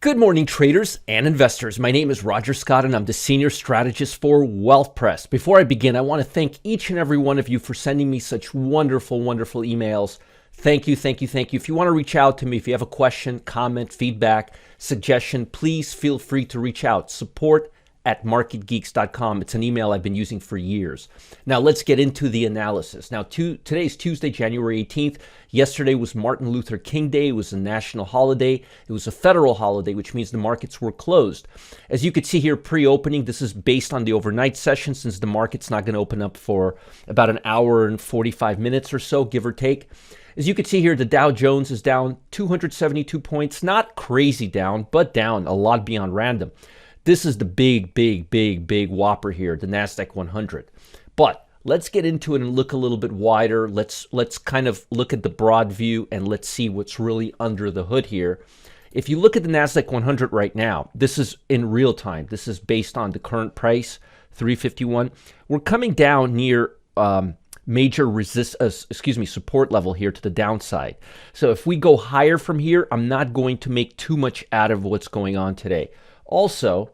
Good morning, traders and investors. My name is Roger Scott, and I'm the Senior Strategist for Wealth Press. Before I begin, I want to thank each and every one of you for sending me such wonderful, wonderful emails. Thank you, thank you, thank you. If you want to reach out to me, if you have a question, comment, feedback, suggestion, please feel free to reach out. support@marketgeeks.com. It's an email I've been using for years. Now, let's get into the analysis. Now, today's Tuesday, January 18th. Yesterday was Martin Luther King Day. It was a national holiday. It was a federal holiday, which means the markets were closed. As you can see here, pre-opening, this is based on the overnight session since the market's not going to open up for about an hour and 45 minutes or so, give or take. As you can see here, the Dow Jones is down 272 points. Not crazy down, but down a lot beyond random. This is the big whopper here, the NASDAQ 100. But let's get into it and look a little bit wider. Let's kind of look at the broad view and let's see what's really under the hood here. If you look at the NASDAQ 100 right now, this is in real time. This is based on the current price, 351. We're coming down near major support level here to the downside. So if we go higher from here, I'm not going to make too much out of what's going on today. Also,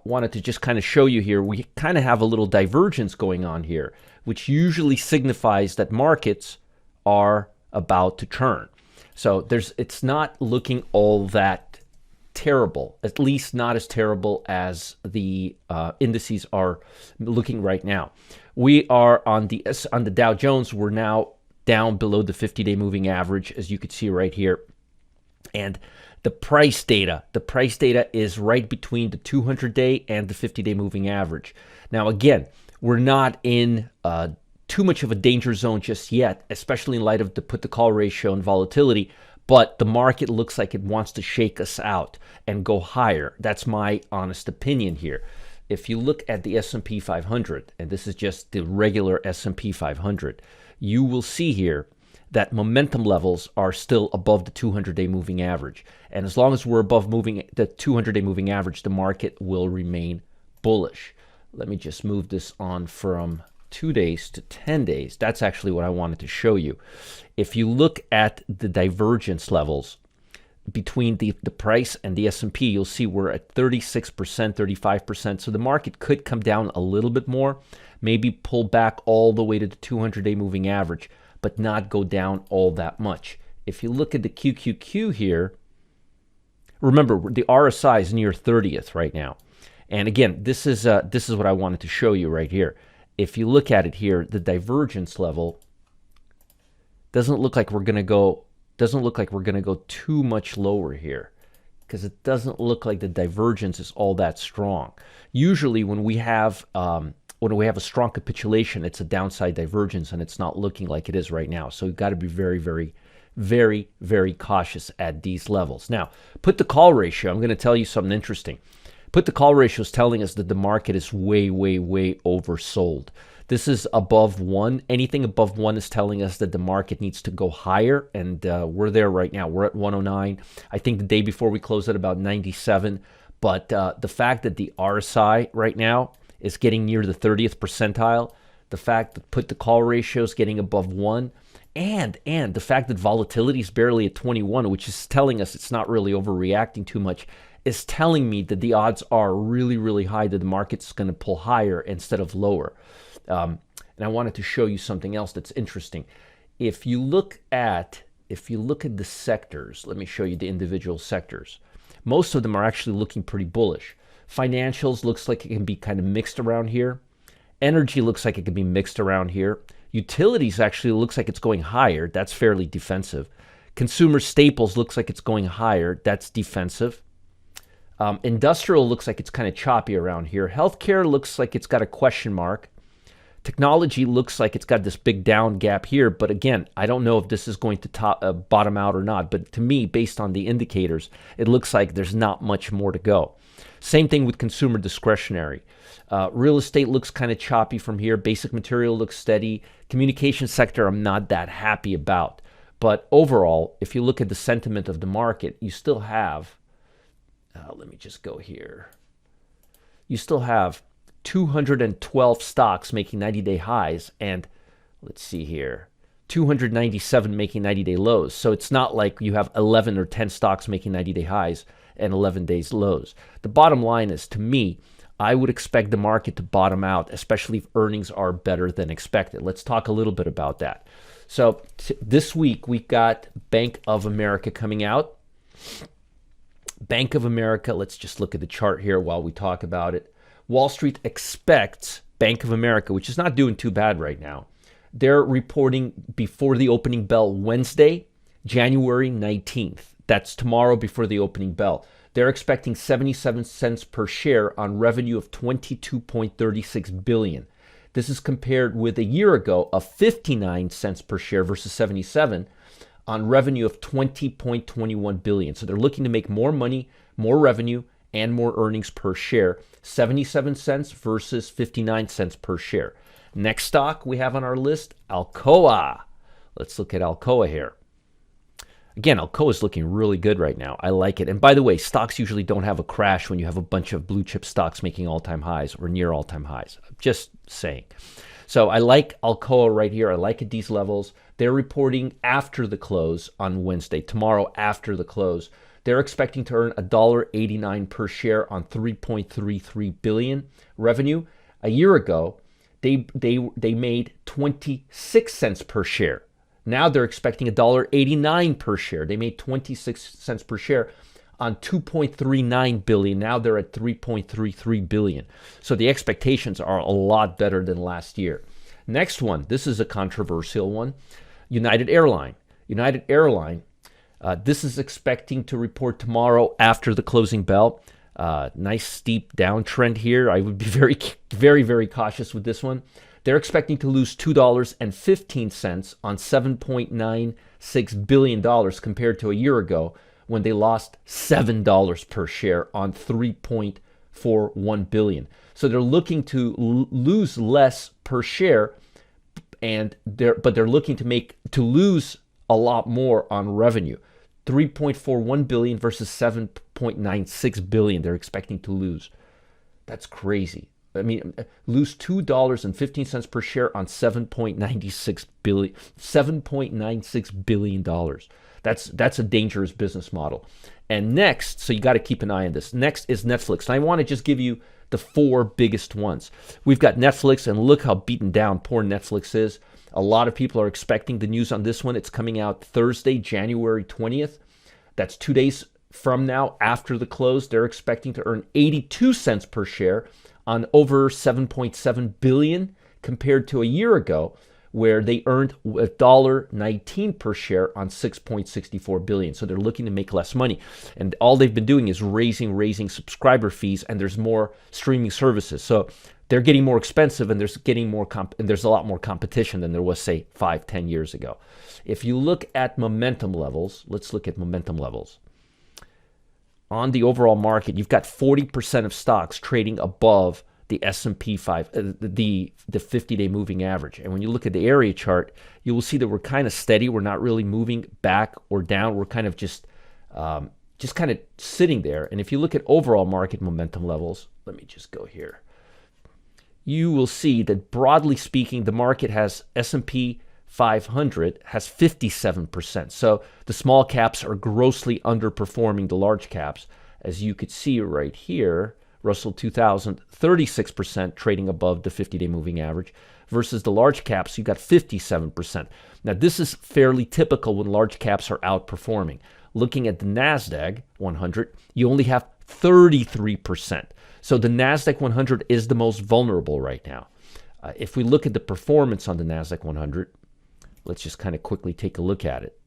wanted to just kind of show you here, we kind of have a little divergence going on here, which usually signifies that markets are about to turn. So it's not looking all that terrible, at least not as terrible as the indices are looking right now. We are on the Dow Jones, we're now down below the 50-day moving average, as you can see right here. And the price data is right between the 200-day and the 50-day moving average. Now, again, we're not in too much of a danger zone just yet, especially in light of the put-to-call ratio and volatility, but the market looks like it wants to shake us out and go higher. That's my honest opinion here. If you look at the S&P 500, and this is just the regular S&P 500, you will see here that momentum levels are still above the 200-day moving average. And as long as we're above the 200-day moving average, the market will remain bullish. Let me just move this on from 2 days to 10 days. That's actually what I wanted to show you. If you look at the divergence levels between the price and the S&P, you'll see we're at 36%, 35%. So the market could come down a little bit more, maybe pull back all the way to the 200-day moving average, but not go down all that much. If you look at the QQQ here, remember the RSI is near 30th right now. And again, this is what I wanted to show you right here. If you look at it here, the divergence level doesn't look like we're going to go too much lower here, because it doesn't look like the divergence is all that strong. Usually when we have a strong capitulation, it's a downside divergence, and it's not looking like it is right now. So we've got to be very, very, very, very cautious at these levels. Now, put-to-call ratio, I'm going to tell you something interesting. Put-to-call ratio is telling us that the market is way, way, way oversold. This is above 1. Anything above 1 is telling us that the market needs to go higher, and we're there right now. We're at 109. I think the day before we closed at about 97. But the fact that the RSI right now is getting near the 30th percentile, the fact that put-to-call ratio is getting above 1, and the fact that volatility is barely at 21, which is telling us it's not really overreacting too much, is telling me that the odds are really, really high that the market's going to pull higher instead of lower. And I wanted to show you something else that's interesting. If you look at the sectors, let me show you the individual sectors. Most of them are actually looking pretty bullish. Financials looks like it can be kind of mixed around here. Energy looks like it can be mixed around here. Utilities actually looks like it's going higher. That's fairly defensive. Consumer staples looks like it's going higher. That's defensive. Industrial looks like it's kind of choppy around here. Healthcare looks like it's got a question mark. Technology looks like it's got this big down gap here, but again, I don't know if this is going to bottom out or not. But to me, based on the indicators, it looks like there's not much more to go. Same thing with consumer discretionary. Real estate looks kind of choppy from here. Basic material looks steady. Communication sector, I'm not that happy about. But overall, if you look at the sentiment of the market, you still have, let me just go here. You still have 212 stocks making 90-day highs, and let's see here, 297 making 90-day lows. So it's not like you have 11 or 10 stocks making 90-day highs and 11 days lows. The bottom line is, to me, I would expect the market to bottom out, especially if earnings are better than expected. Let's talk a little bit about that. So this week, we've got Bank of America coming out. Bank of America, let's just look at the chart here while we talk about it. Wall Street expects Bank of America, which is not doing too bad right now. They're reporting before the opening bell Wednesday, January 19th. That's tomorrow before the opening bell. They're expecting 77 cents per share on revenue of $22.36 billion. This is compared with a year ago of 59 cents per share versus 77 on revenue of $20.21 billion. So they're looking to make more money, more revenue, and more earnings per share. 77 cents versus 59 cents per share. Next stock we have on our list, Alcoa. Let's look at Alcoa here. Again, Alcoa is looking really good right now. I like it. And by the way, stocks usually don't have a crash when you have a bunch of blue chip stocks making all-time highs or near all-time highs. Just saying. So I like Alcoa right here. I like at these levels. They're reporting after the close on Wednesday, tomorrow after the close. They're expecting to earn $1.89 per share on $3.33 billion revenue. A year ago, they made 26 cents per share. Now they're expecting $1.89 per share. They made 26 cents per share on $2.39 billion. Now they're at $3.33 billion. So the expectations are a lot better than last year. Next one, this is a controversial one. United Airlines. United Airlines, this is expecting to report tomorrow after the closing bell. Nice steep downtrend here. I would be very, very, very cautious with this one. They're expecting to lose $2.15 on $7.96 billion compared to a year ago when they lost $7 per share on $3.41 billion. So they're looking to lose less per share, but they're looking to lose a lot more on revenue. $3.41 billion versus $7.96 billion they're expecting to lose. That's crazy. I mean, lose $2.15 per share on $7.96 billion. That's a dangerous business model. And next, so you got to keep an eye on this. Next is Netflix. And I want to just give you the four biggest ones. We've got Netflix, and look how beaten down poor Netflix is. A lot of people are expecting the news on this one. It's coming out Thursday, January 20th. That's 2 days from now after the close. They're expecting to earn 82 cents per share on over $7.7 billion compared to a year ago where they earned $1.19 per share on $6.64 billion. So they're looking to make less money. And all they've been doing is raising subscriber fees, and there's more streaming services. So they're getting more expensive, and there's a lot more competition than there was, say, 5-10 years ago. If you look at momentum levels, let's look at momentum levels. On the overall market, you've got 40% of stocks trading above the S&P 5, the 50-day moving average. And when you look at the area chart, you will see that we're kind of steady. We're not really moving back or down. We're kind of just kind of sitting there. And if you look at overall market momentum levels, let me just go here. You will see that broadly speaking, the market has S&P 500 has 57%. So the small caps are grossly underperforming the large caps. As you could see right here, Russell 2000, 36% trading above the 50-day moving average versus the large caps, you've got 57%. Now, this is fairly typical when large caps are outperforming. Looking at the NASDAQ 100, you only have 33%. So the NASDAQ 100 is the most vulnerable right now. If we look at the performance on the NASDAQ 100, let's just kind of quickly take a look at it.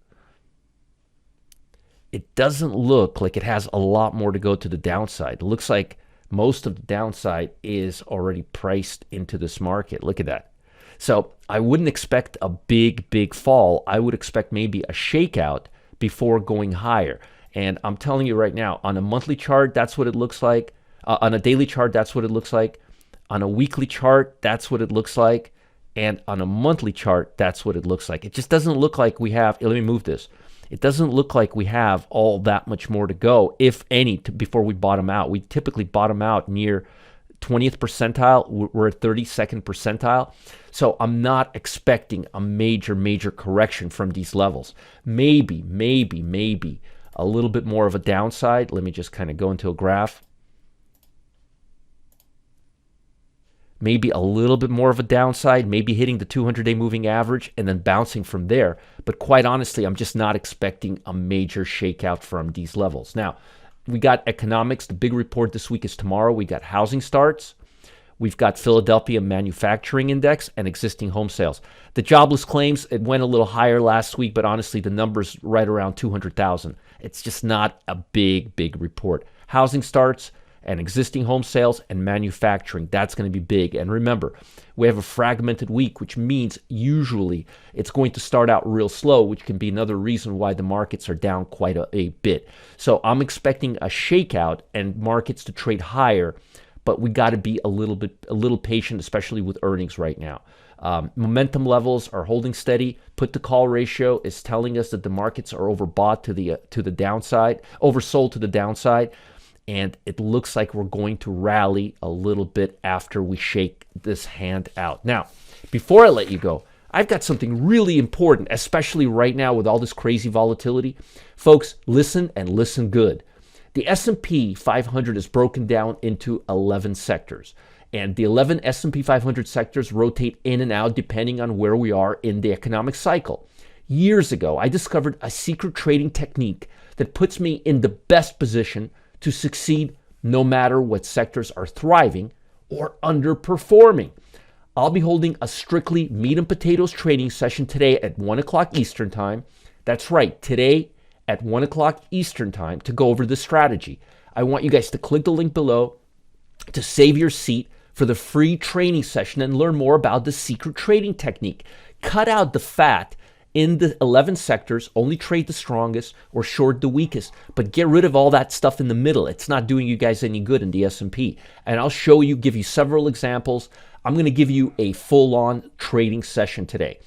It doesn't look like it has a lot more to go to the downside. It looks like most of the downside is already priced into this market. Look at that. So I wouldn't expect a big fall. I would expect maybe a shakeout before going higher. And I'm telling you right now, on a monthly chart, that's what it looks like. On a daily chart, that's what it looks like. On a weekly chart, that's what it looks like. And on a monthly chart, that's what it looks like. It just doesn't look like we have, let me move this. It doesn't look like we have all that much more to go, if any, before we bottom out. We typically bottom out near 20th percentile. We're at 32nd percentile. So I'm not expecting a major correction from these levels. Maybe a little bit more of a downside. Let me just kind of go into a graph. Maybe a little bit more of a downside, maybe hitting the 200-day moving average and then bouncing from there. But quite honestly, I'm just not expecting a major shakeout from these levels. Now, we got economics. The big report this week is tomorrow. We got housing starts. We've got Philadelphia Manufacturing Index and existing home sales. The jobless claims, it went a little higher last week, but honestly, the number's right around 200,000. It's just not a big report. Housing starts and existing home sales and manufacturing, that's going to be big. And remember, we have a fragmented week, which means usually it's going to start out real slow, which can be another reason why the markets are down quite a bit. So I'm expecting a shakeout and markets to trade higher, but we got to be a little patient, especially with earnings right now. Momentum levels are holding steady. Put to call ratio is telling us that the markets are overbought to the downside, oversold to the downside. And it looks like we're going to rally a little bit after we shake this hand out. Now, before I let you go, I've got something really important, especially right now with all this crazy volatility. Folks, listen and listen good. The S&P 500 is broken down into 11 sectors. And the 11 S&P 500 sectors rotate in and out depending on where we are in the economic cycle. Years ago, I discovered a secret trading technique that puts me in the best position to succeed no matter what sectors are thriving or underperforming. I'll be holding a strictly meat and potatoes trading session today at 1 o'clock Eastern Time. That's right, today at 1 o'clock Eastern Time to go over this strategy. I want you guys to click the link below to save your seat for the free training session and learn more about the secret trading technique. Cut out the fat in the 11 sectors, only trade the strongest or short the weakest, but get rid of all that stuff in the middle. It's not doing you guys any good in the S&P. And I'll show you, give you several examples. I'm going to give you a full-on trading session today.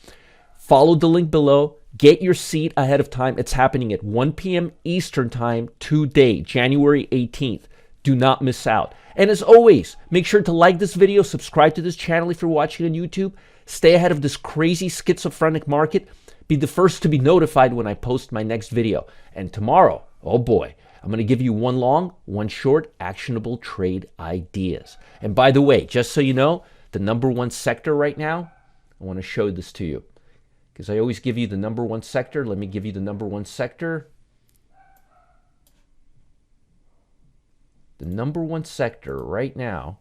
Follow the link below. Get your seat ahead of time. It's happening at 1 p.m. Eastern Time today, January 18th. Do not miss out. And as always, make sure to like this video, subscribe to this channel if you're watching on YouTube. Stay ahead of this crazy schizophrenic market. Be the first to be notified when I post my next video. And tomorrow, oh boy, I'm going to give you one long, one short, actionable trade ideas. And by the way, just so you know, the number one sector right now, I want to show this to you. Because I always give you the number one sector. Let me give you the number one sector. The number one sector right now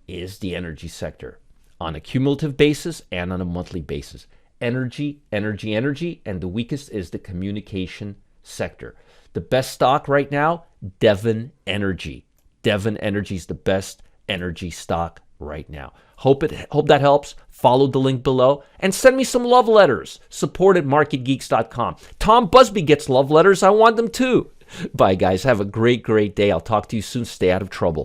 is the energy sector on a cumulative basis and on a monthly basis. Energy, energy, energy, and the weakest is the communication sector. The best stock right now, Devon Energy. Devon Energy is the best energy stock right now. Hope that helps. Follow the link below and send me some love letters. Support at marketgeeks.com. Tom Busby gets love letters. I want them too. Bye, guys. Have a great day. I'll talk to you soon. Stay out of trouble.